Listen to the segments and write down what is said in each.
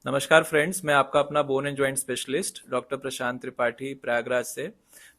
नमस्कार फ्रेंड्स, मैं आपका अपना bone and joint specialist doctor Prashant Tripathi Prayagraj से।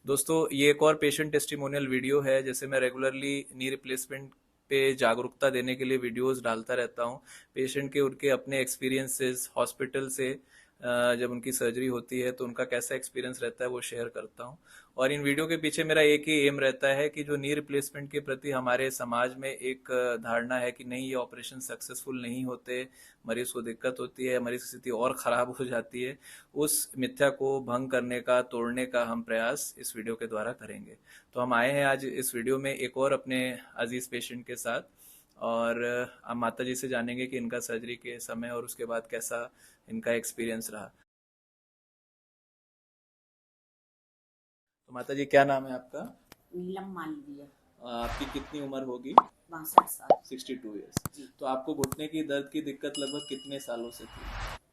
दोस्तों, ये एक और पेशेंट टेस्टिमोनियल वीडियो है। जैसे मैं रेगुलरली नी रिप्लेसमेंट पे जागरूकता देने के लिए वीडियोस डालता रहता हूँ। पेशेंट के उनके अपने एक्सपीरियंसेस हॉस्पिटल से, जब उनकी सर्जरी होती है तो उनका कैसा एक्सपीरियंस रहता है वो शेयर करता हूँ। और इन वीडियो के पीछे मेरा एक ही एम रहता है कि जो नी रिप्लेसमेंट के प्रति हमारे समाज में एक धारणा है कि नहीं, ये ऑपरेशन सक्सेसफुल नहीं होते, मरीज को दिक्कत होती है, मरीज की स्थिति और खराब हो जाती है, उस मिथ्या को भंग करने का, तोड़ने का हम प्रयास इस वीडियो के द्वारा करेंगे। तो हम आए हैं आज इस वीडियो में एक और अपने अजीज पेशेंट के साथ, और हम माता जी से जानेंगे कि इनका सर्जरी के समय और उसके बाद कैसा इनका एक्सपीरियंस रहा। तो माता जी, क्या नाम है आपका? नीलम मालवीय। आपकी कितनी उम्र होगी? 62 साल। 62 ईयर्स। जी। तो आपको घुटने की दर्द की दिक्कत लगभग कितने सालों से थी?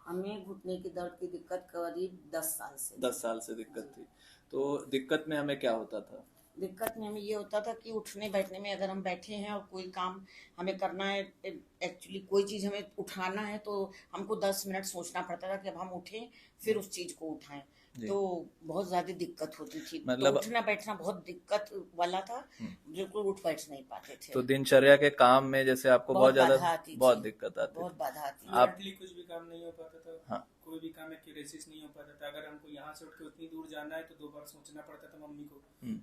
हमें घुटने की दर्द की दिक्कत करीब 10 साल से 10 साल से दिक्कत जी। थी। तो दिक्कत में हमें क्या होता था? दिक्कत में हमें ये होता था कि उठने बैठने में, अगर हम बैठे हैं और कोई काम हमें करना है, एक्चुअली कोई चीज़ हमें उठाना है, तो हमको 10 मिनट सोचना पड़ता था कि अब हम उठें फिर उस चीज़ को उठाएं। जी। तो बहुत ज़्यादा दिक्कत होती थी, तो मतलब उठना बैठना बहुत दिक्कत वाला था। बिल्कुल उठ बैठ नहीं पाते थे। तो दिनचर्या के काम में जैसे आपको बहुत बहुत ज्यादा बाधा आती बहुत थी। दिक्कत आती बहुत थी। बाधा आती थी। आप मेंटली कुछ भी काम नहीं हो पाता था। हाँ। कोई भी काम एक्यूरेसिस नहीं हो पाता था। अगर हमको यहाँ से उठ के उतनी दूर जाना है तो 2 बार सोचना पड़ता था मम्मी को।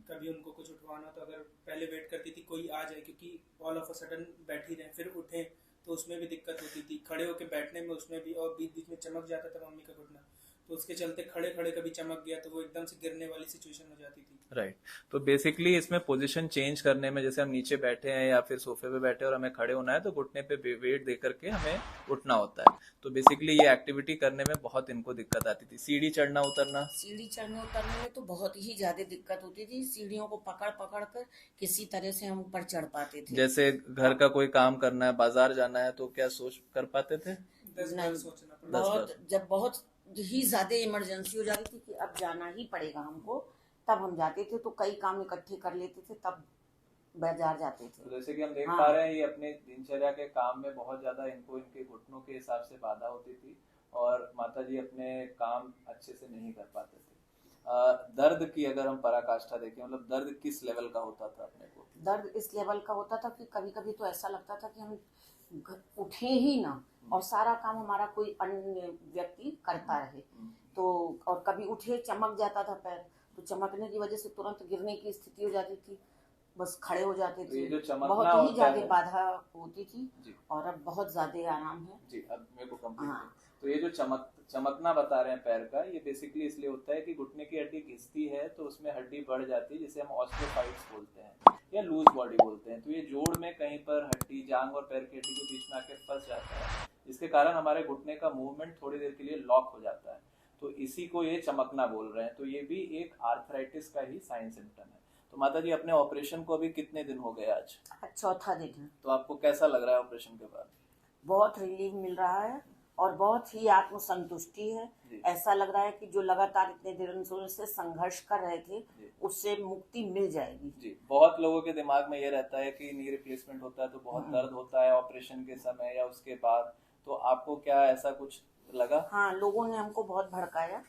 कभी उनको कुछ उठवाना तो अगर पहले वेट करती थी कोई आ जाए, क्योंकि ऑल ऑफ अ सडन बैठी रहे फिर उठे तो उसमें भी दिक्कत होती थी। खड़े होकर बैठने में उसमें भी, और बीच बीच में चमक जाता था मम्मी का घुटना, तो उसके चलते खड़े खड़े कभी चमक गया तो वो एकदम से गिरने वाली सिचुएशन हो जाती थी। राइट। तो बेसिकली इसमें पोजीशन चेंज करने में, जैसे हम नीचे बैठे हैं या फिर सोफे पे बैठे हैं और हमें खड़े होना है, तो घुटने पे वेट दे करके हमें उठना होता है। तो बेसिकली ये एक्टिविटी करने में बहुत इनको दिक्कत आती थी। सीढ़ी चढ़ना उतरना। सीढ़ी चढ़ने उतरने में तो बहुत ही ज्यादा दिक्कत होती थी। सीढ़ियों को पकड़ पकड़ कर किसी तरह से हम ऊपर चढ़ पाते थे। जैसे घर का कोई काम करना है, बाजार जाना है, तो क्या सोच कर पाते थे? 10 बार नहीं, सोचना पड़ता। 10 बार। जब बहुत ही ज्यादा इमरजेंसी हो जाती थी कि अब जाना ही पड़ेगा हमको, तब हम जाते थे। तो कई काम इकट्ठे कर लेते थे, तब बाजार जाते थे। तो जैसे कि हम देख हाँ। पा रहे हैं, ये अपने दिनचर्या के काम में बहुत ज्यादा इनको इनके घुटनों के हिसाब से बाधा होती थी, और माता जी अपने काम अच्छे से नहीं कर पाते थे। दर्द की अगर हम पराकाष्ठा देखें, मतलब दर्द किस लेवल का होता था अपने को? दर्द इस लेवल का होता था कि कभी कभी तो ऐसा लगता था कि हम उठे ही ना, और सारा काम हमारा कोई अन्य व्यक्ति करता रहे। तो और कभी उठे चमक जाता था पैर, तो चमकने की वजह से तुरंत गिरने की स्थिति हो जाती थी, बस खड़े हो जाते तो ये थे। जो चमकना बहुत ही होता ज्यादा है बाधा होती थी। जी और अब बहुत ज्यादा आराम है। जी, अब मेरे को कंप्लीट हाँ। तो ये जो चमकना बता रहे हैं पैर का, ये बेसिकली इसलिए होता है कि घुटने की हड्डी घिसती है तो उसमें हड्डी बढ़ जाती है, जिसे हम ऑस्टियोफाइट्स बोलते हैं या लूज बॉडी बोलते हैं। तो ये जोड़ में कहीं पर हड्डी, जांग और पैर की हड्डी के बीच में आके फंस जाता है, जिसके कारण हमारे घुटने का मूवमेंट थोड़ी देर के लिए लॉक हो जाता है। तो इसी को ये चमकना बोल रहे हैं। तो ये भी एक आर्थराइटिस का ही साइन सिम्टम है। तो माता जी, अपने ऑपरेशन को अभी कितने दिन हो गए आज? आज चौथा दिन है। तो आपको कैसा लग रहा है ऑपरेशन के बाद? बहुत रिलीफ मिल रहा है और बहुत ही आत्मसंतुष्टि है। जी। ऐसा लग रहा है कि जो लगातार इतने दिनों से संघर्ष कर रहे थे, जी। उससे मुक्ति मिल जाएगी। जी, बहुत लोगों के दिमाग में ये रहता है कि नी रिप्लेसमेंट होता है तो बहुत दर्द होता है ऑपरेशन के समय या उसके बाद। तो आपको क्या ऐसा कुछ लगा? हाँ, लोगों ने हमको बहुत भड़काया।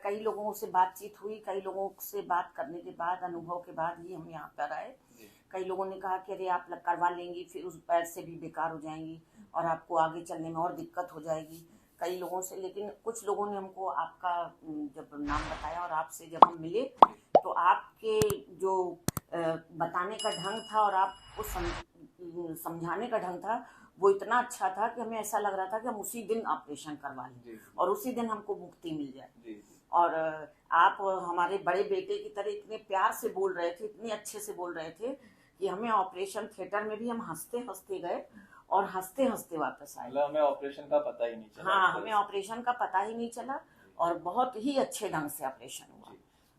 कई लोगों से बातचीत हुई, कई लोगों से बात करने के बाद, अनुभव के बाद ही हम यहाँ पर आए। जी। कई लोगों ने कहा कि अरे आप करवा लेंगी, फिर उस पैर से भी बेकार हो जाएंगी और आपको आगे चलने में और दिक्कत हो जाएगी। कई लोगों से, लेकिन कुछ लोगों ने हमको आपका जब नाम बताया और आपसे जब हम मिले, तो आपके जो बताने का ढंग था और आपको समझाने का ढंग था, वो इतना अच्छा था कि हमें ऐसा लग रहा था कि हम उसी दिन ऑपरेशन करवा लें और उसी दिन हमको मुक्ति मिल जाए। जी। और आप हमारे बड़े बेटे की तरह इतने प्यार से बोल रहे थे, इतने अच्छे से बोल रहे थे कि हमें ऑपरेशन थिएटर में भी हम हंसते हंसते गए और हंसते हंसते वापस आए। मतलब हमें ऑपरेशन का पता ही नहीं चला। हाँ, हमें ऑपरेशन का पता ही नहीं चला और बहुत ही अच्छे ढंग से ऑपरेशन हुआ।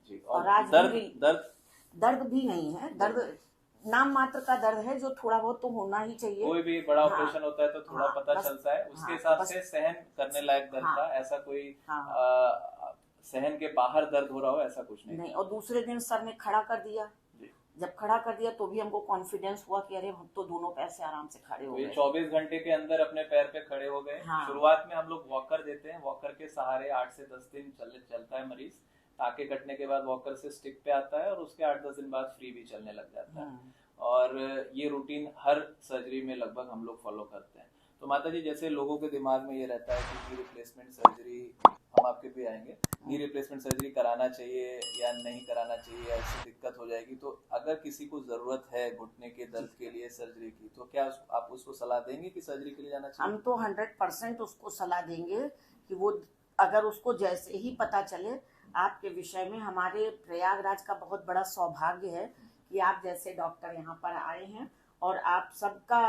जी। और आज दर्द भी नहीं है। दर्द नाम मात्र का दर्द है, जो थोड़ा बहुत तो होना ही चाहिए। कोई भी बड़ा हाँ, ऑपरेशन होता है तो थोड़ा हाँ, पता बस, चलता है, उसके हाँ, हिसाब बस, से सहन करने लायक दर्द हाँ, था। ऐसा कोई हाँ, सहन के बाहर दर्द हो रहा हो, ऐसा कुछ नहीं। नहीं। और दूसरे दिन सर ने खड़ा कर दिया। जी। जब खड़ा कर दिया तो भी हमको कॉन्फिडेंस हुआ कि अरे हम तो दोनों पैर से आराम से खड़े हो तो ये गए। 24 घंटे के अंदर अपने पैर पे खड़े हो गए। हाँ। शुरुआत में हम लोग वॉकर देते हैं, वॉकर के सहारे 8 से 10 दिन चलता है मरीज। टाके कटने के बाद वॉकर से स्टिक पे आता है और उसके 8-10 दिन बाद फ्री भी चलने लग जाता है। और ये रूटीन हर सर्जरी में लगभग हम लोग फॉलो करते हैं। तो माता जी, जैसे लोगों के दिमाग में ये रहता है कि नी रिप्लेसमेंट सर्जरी, हम आपके भी आएंगे, नी रिप्लेसमेंट सर्जरी कराना चाहिए या नहीं कराना चाहिए, ऐसी दिक्कत हो जाएगी। तो अगर किसी को जरूरत है घुटने के दर्द के लिए सर्जरी की, तो क्या आप उसको सलाह देंगे कि सर्जरी के लिए जाना चाहिए? हम तो 100% उसको सलाह देंगे कि वो, अगर उसको जैसे ही पता चले आपके विषय में, हमारे प्रयागराज का बहुत बड़ा सौभाग्य है कि आप जैसे डॉक्टर यहाँ पर आए हैं और आप सबका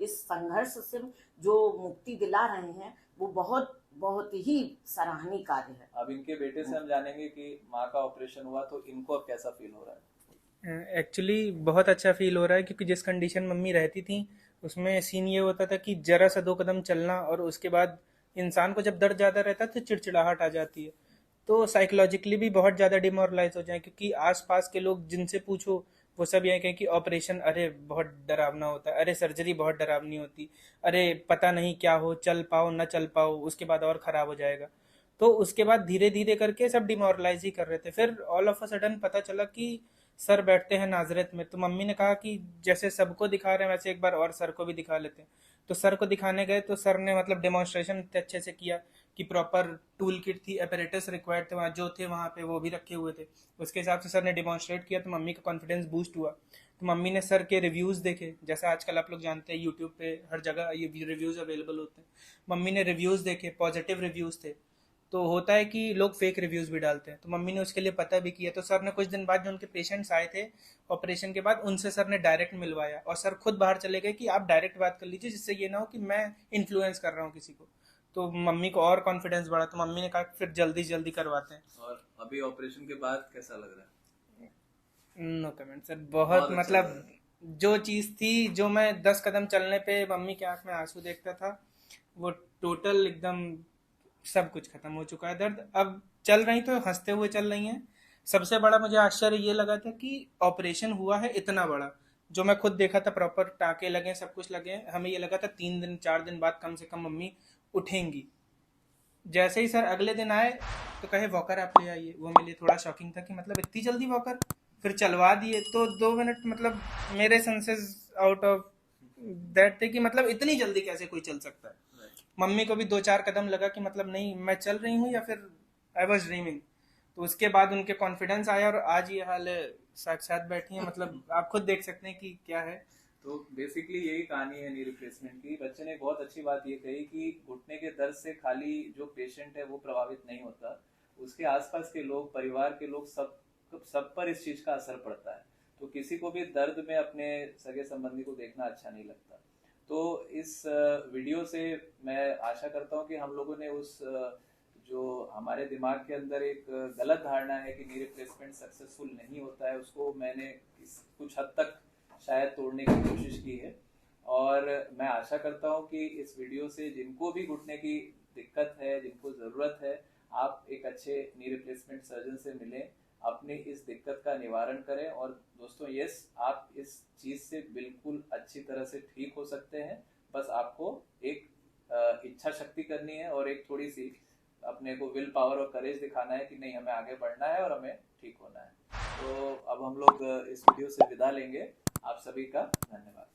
इस संघर्ष से जो मुक्ति दिला रहे हैं वो बहुत बहुत ही सराहनीय कार्य है। अब इनके बेटे से हम जानेंगे कि माँ का ऑपरेशन हुआ तो इनको अब कैसा फील हो रहा है? एक्चुअली बहुत अच्छा फील हो रहा है, क्योंकि जिस कंडीशन मम्मी रहती थी उसमें सीन ये होता था कि जरा सा 2 कदम चलना और उसके बाद इंसान को जब दर्द ज़्यादा रहता है तो चिड़चिड़ाहट आ जाती है, तो साइकोलॉजिकली भी बहुत ज़्यादा डिमोरलाइज हो जाए। क्योंकि आसपास के लोग जिनसे पूछो वो सब ये कहें कि ऑपरेशन अरे बहुत डरावना होता है, अरे सर्जरी बहुत डरावनी होती, अरे पता नहीं क्या हो, चल पाओ ना चल पाओ, उसके बाद और ख़राब हो जाएगा। तो उसके बाद धीरे धीरे करके सब डिमोरलाइज ही कर रहे थे। फिर ऑल ऑफ अ सडन पता चला कि सर बैठते हैं नाजरत में, तो मम्मी ने कहा कि जैसे सबको दिखा रहे हैं वैसे एक बार और सर को भी दिखा लेते हैं। तो सर को दिखाने गए तो सर ने मतलब डेमोन्स्ट्रेशन इतने अच्छे से किया कि प्रॉपर टूल किट थी, अपरेटस रिक्वायर्ड थे वहाँ, जो थे वहाँ पे वो भी रखे हुए थे, उसके हिसाब से सर ने डेमोन्स्ट्रेट किया। तो मम्मी का कॉन्फिडेंस बूस्ट हुआ। तो मम्मी ने सर के रिव्यूज़ देखे, जैसे आजकल आप लोग जानते हैं यूट्यूब पे हर जगह ये रिव्यूज़ अवेलेबल होते हैं। मम्मी ने रिव्यूज़ देखे, पॉजिटिव रिव्यूज़ थे। तो होता है कि लोग फेक रिव्यूज़ भी डालते हैं, तो मम्मी ने उसके लिए पता भी किया। तो सर ने कुछ दिन बाद जो उनके पेशेंट्स आए थे ऑपरेशन के बाद, उनसे सर ने डायरेक्ट मिलवाया और सर खुद बाहर चले गए कि आप डायरेक्ट बात कर लीजिए, जिससे ये ना हो कि मैं इन्फ्लुएंस कर रहा हूँ किसी को। तो मम्मी को और कॉन्फिडेंस बढ़ा, तो मम्मी ने कहा फिर जल्दी जल्दी करवाते हैं। और अभी ऑपरेशन के बाद कैसा लग रहा है? No comment sir. बहुत अच्छा मतलब जो चीज़ थी, जो मैं 10 कदम चलने पे मम्मी के आंख में आंसू देखता था, वो टोटल एकदम सब कुछ खत्म हो चुका है। दर्द अब चल रही तो हंसते हुए चल रही हैं। सबसे बड़ा मुझे आश्चर्य ये लगा था कि ऑपरेशन हुआ है इतना बड़ा, जो मैं खुद देखा था, प्रॉपर टाँके लगे, सब कुछ लगे हैं। हमें ये लगा था 3 दिन 4 दिन बाद कम से कम मम्मी उठेंगी। जैसे ही सर अगले दिन आए तो कहे वॉकर आप ले आइए। वो मेरे लिए थोड़ा शॉकिंग था कि मतलब इतनी जल्दी वॉकर। फिर चलवा दिए तो 2 मिनट मतलब मेरे सेंसेस आउट ऑफ दैट थे कि मतलब इतनी जल्दी कैसे कोई चल सकता है। मम्मी को भी 2-4 कदम लगा कि मतलब नहीं मैं चल रही हूँ या फिर आई वॉज ड्रीमिंग। तो उसके बाद उनके कॉन्फिडेंस आया और आज ये हाल है, साथ बैठी है। मतलब आप खुद देख सकते हैं कि क्या है। तो बेसिकली यही कहानी है नी रिप्लेसमेंट की। बच्चे ने बहुत अच्छी बात ये कही कि घुटने के दर्द से खाली जो पेशेंट है वो प्रभावित नहीं होता, उसके आसपास के लोग, परिवार के लोग, सब पर इस चीज का असर पड़ता है। तो किसी को भी दर्द में अपने सगे संबंधी को देखना अच्छा नहीं लगता। तो इस वीडियो से मैं आशा करता हूँ कि हम लोगों ने उस जो हमारे दिमाग के अंदर एक गलत धारणा है कि नी रिप्लेसमेंट सक्सेसफुल नहीं होता है, उसको मैंने कुछ हद तक शायद तोड़ने की कोशिश की है। और मैं आशा करता हूँ कि इस वीडियो से जिनको भी घुटने की दिक्कत है, जिनको ज़रूरत है, आप एक अच्छे नी रिप्लेसमेंट सर्जन से मिलें, अपनी इस दिक्कत का निवारण करें। और दोस्तों, यस, आप इस चीज़ से बिल्कुल अच्छी तरह से ठीक हो सकते हैं। बस आपको एक इच्छा शक्ति करनी है और एक थोड़ी सी अपने को विल पावर और करेज दिखाना है कि नहीं, हमें आगे बढ़ना है और हमें ठीक होना है। तो अब हम लोग इस वीडियो से विदा लेंगे। आप सभी का धन्यवाद।